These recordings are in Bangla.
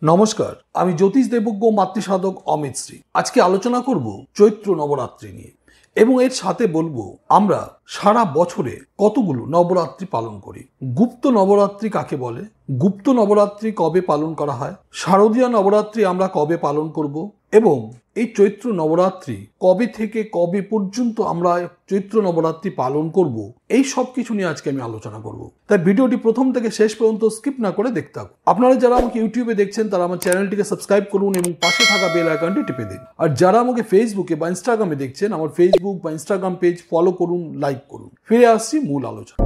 নমস্কার, আমি জ্যোতিষ দেবজ্ঞ মাতৃসাধক অমিত শ্রী। আজকে আলোচনা করব চৈত্র নবরাত্রি নিয়ে এবং এর সাথে বলবো আমরা সারা বছরে কতগুলো নবরাত্রি পালন করি। গুপ্ত নবরাত্রি কাকে বলে, গুপ্ত নবরাত্রি কবে পালন করা হয়, শারদীয় নবরাত্রি আমরা কবে পালন করব এবং এই চৈত্র নবরাত্রি কবে থেকে কবে পর্যন্ত আমরা চৈত্র নবরাত্রি পালন করব, এই সব কিছু নিয়ে আজকে আমি আলোচনা করব। তাই ভিডিওটি প্রথম থেকে শেষ পর্যন্ত স্কিপ না করে দেখতে থাকুন। আপনারা যারা আমাকে ইউটিউবে দেখছেন তারা আমার চ্যানেলটিকে সাবস্ক্রাইব করুন এবং পাশে থাকা বেল আইকনটি টিপে দিন। আর যারা আমাকে ফেসবুকে বা ইনস্টাগ্রামে দেখছেন, আমার ফেসবুক বা ইনস্টাগ্রাম পেজ ফলো করুন, লাইক করুন। ফিরে আসছি মূল আলোচনা।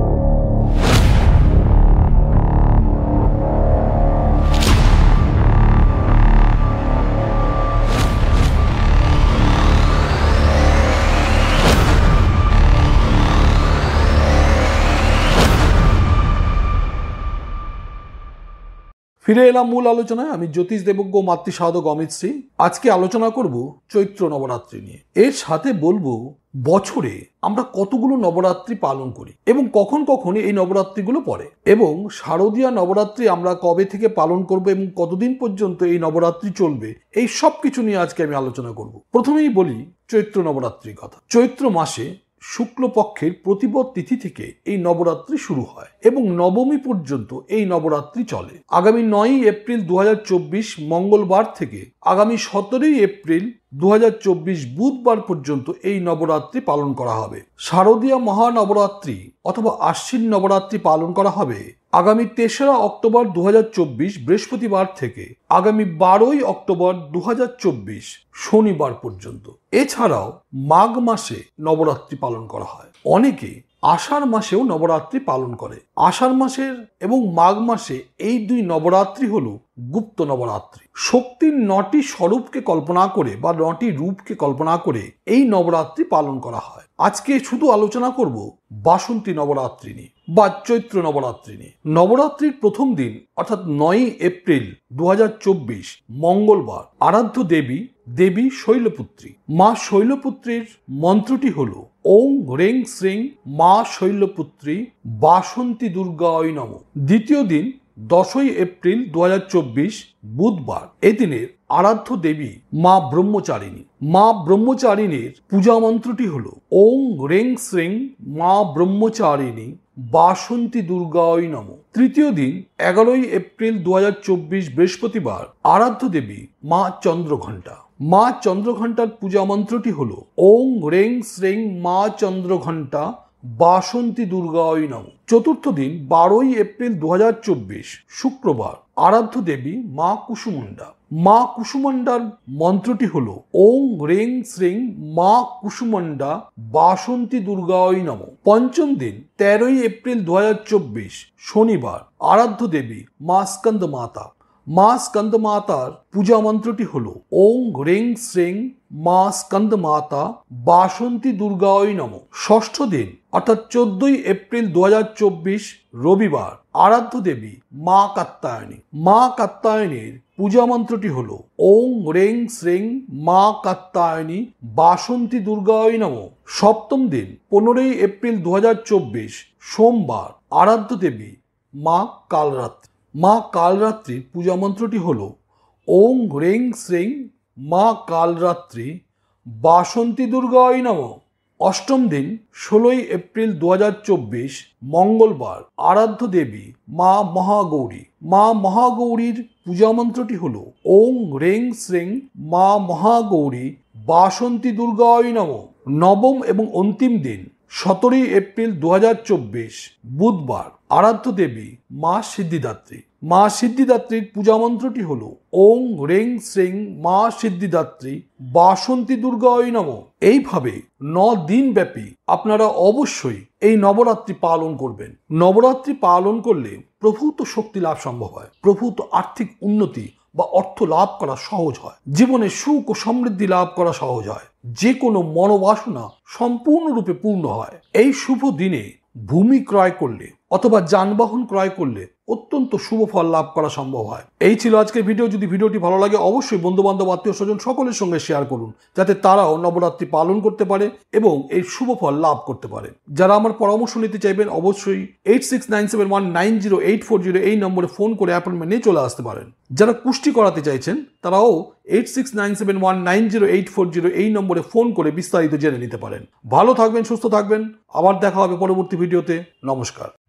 ফিরে এলাম মূল আলোচনায়। আমি জ্যোতিষ দেবজ্ঞ মাতৃসাধক অমিত শ্রী। আজকে আলোচনা করব চৈত্র নবরাত্রি নিয়ে। এর সাথে বলবো বছরে আমরা কতগুলো নবরাত্রি পালন করি এবং কখন কখন এই নবরাত্রিগুলো পড়ে এবং শারদীয় নবরাত্রি আমরা কবে থেকে পালন করব এবং কতদিন পর্যন্ত এই নবরাত্রি চলবে, এই সব কিছু নিয়ে আজকে আমি আলোচনা করব। প্রথমেই বলি চৈত্র নবরাত্রির কথা। চৈত্র মাসে শুক্লপক্ষের প্রতিপদ তিথি থেকে এই নবরাত্রি শুরু হয় এবং নবমী পর্যন্ত এই নবরাত্রি চলে। আগামী 9 এপ্রিল 2024 মঙ্গলবার থেকে আগামী 17 এপ্রিল 2024 বুধবার পর্যন্ত এই নবরাত্রি পালন করা হবে। শারদীয় মহানবরাত্রি অথবা আশ্বিন নবরাত্রি পালন করা হবে আগামী 3রা অক্টোবর 2024 বৃহস্পতিবার থেকে আগামী 12ই অক্টোবর 2024 শনিবার পর্যন্ত। এছাড়াও মাঘ মাসে নবরাত্রি পালন করা হয়। অনেকে আষাঢ় মাসেও নবরাত্রি পালন করে। আষাঢ় মাসের এবং মাঘ মাসে এই দুই নবরাত্রি হলো গুপ্ত নবরাত্রি। শক্তির 9টি স্বরূপকে কল্পনা করে বা 9টি রূপকে কল্পনা করে এই নবরাত্রি পালন করা হয়। আজকে শুধু আলোচনা করব বাসন্তী নবরাত্রি নিয়ে বা চৈত্র নবরাত্রি নিয়ে। নবরাত্রির প্রথম দিন অর্থাৎ 9 এপ্রিল 2024 মঙ্গলবার আরাধ্য দেবী শৈলপুত্রী। মা শৈলপুত্রীর মন্ত্রটি হল ওং হ্রেং শ্রেং মা শৈলপুত্রী বাসন্তী দুর্গায় নমঃ। দ্বিতীয় দিন 10ই এপ্রিল 2024 বুধবার। এদিনের আরাধ্য দেবী মা ব্রহ্মচারিণী। মা ব্রহ্মচারিণীর পূজা মন্ত্রটি হল ওং হ্রেং শ্রেং মা ব্রহ্মচারিণী বাসন্তী দুর্গায় নমঃ। তৃতীয় দিন 11ই এপ্রিল 2024 বৃহস্পতিবার আরাধ্য দেবী মা চন্দ্রঘণ্টা। মা চন্দ্রঘণ্টার পূজা মন্ত্রটি হল ওং হ্রেং শ্রেং মা চন্দ্রঘণ্টা বাসন্তী দুর্গায় নমঃ। চতুর্থ দিন 12ই এপ্রিল 2024 শুক্রবার আরাধ্য দেবী মা কুসুমুন্ডা। মা কুসুমুন্ডার মন্ত্রটি হল ওং হ্রেং শ্রেং মা কুসুমুন্ডা বাসন্তী দুর্গায় নমঃ। পঞ্চম দিন 13ই এপ্রিল 2024 শনিবার আরাধ্য দেবী মা স্কন্দ মাতা। মা স্কন্দ মাতার পূজা মন্ত্রটি হল ওং হ্রেং শ্রেং মা স্কন্দ মাতা বাসন্তী দুর্গায় নমঃ। ষষ্ঠ দিন অর্থাৎ 14ই এপ্রিল 2024 রবিবার আরাধ্য দেবী মা কাত্যায়নী। মা কাত্যায়নীর পূজা মন্ত্রটি হল ওং হ্রেং শ্রেং মা কাত্যায়নী বাসন্তী দুর্গায় নমঃ। সপ্তম দিন 15ই এপ্রিল 2024 সোমবার আরাধ্য দেবী মা কালরাত্রি। মা কালরাত্রির পূজা মন্ত্রটি হল ওং হ্রেং শ্রেং মা কালরাত্রি বাসন্তী দুর্গায় নমঃ। অষ্টম দিন 16ই এপ্রিল 2024 মঙ্গলবার আরাধ্য দেবী মা মহাগৌরী। মা মহাগৌরীর পূজা মন্ত্রটি হল ওং হ্রেং শ্রেং মা মহাগৌরী বাসন্তী দুর্গায় নমঃ। নবম এবং অন্তিম দিন 17ই এপ্রিল 2024 বুধবার আরাধ্য দেবী মা সিদ্ধিদাত্রী। মা সিদ্ধিদাত্রীর পূজা মন্ত্রটি হল ওং হ্রেং শ্রেং মা সিদ্ধিদাত্রী বাসন্তী দুর্গায় নমঃ। এইভাবে 9 দিন ব্যাপী আপনারা অবশ্যই এই নবরাত্রি পালন করবেন। নবরাত্রি পালন করলে প্রভূত শক্তি লাভ সম্ভব হয়, প্রভূত আর্থিক উন্নতি বা অর্থ লাভ করা সহজ হয়, জীবনে সুখ ও সমৃদ্ধি লাভ করা সহজ হয়, যে কোনো মনোবাসনা সম্পূর্ণরূপে পূর্ণ হয়। এই শুভ দিনে ভূমি ক্রয় করলে অথবা যানবাহন ক্রয় করলে অত্যন্ত শুভ ফল লাভ করা সম্ভব হয়। এই ছিল আজকের ভিডিও। যদি ভিডিওটি ভালো লাগে অবশ্যই বন্ধু বান্ধব আত্মীয় স্বজন সকলের সঙ্গে শেয়ার করুন, যাতে তারাও নবরাত্রি পালন করতে পারে এবং এই শুভ ফল লাভ করতে পারে। যারা আমার পরামর্শ নিতে চাইবেন অবশ্যই 8697190840 এই নম্বরে ফোন করে অ্যাপয়েন্টমেন্ট নিয়ে চলে আসতে পারেন। যারা কুষ্টি করাতে চাইছেন তারাও 8697190840 এই নম্বরে ফোন করে বিস্তারিত জেনে নিতে পারেন। ভালো থাকবেন, সুস্থ থাকবেন। আবার দেখা হবে পরবর্তী ভিডিওতে। নমস্কার।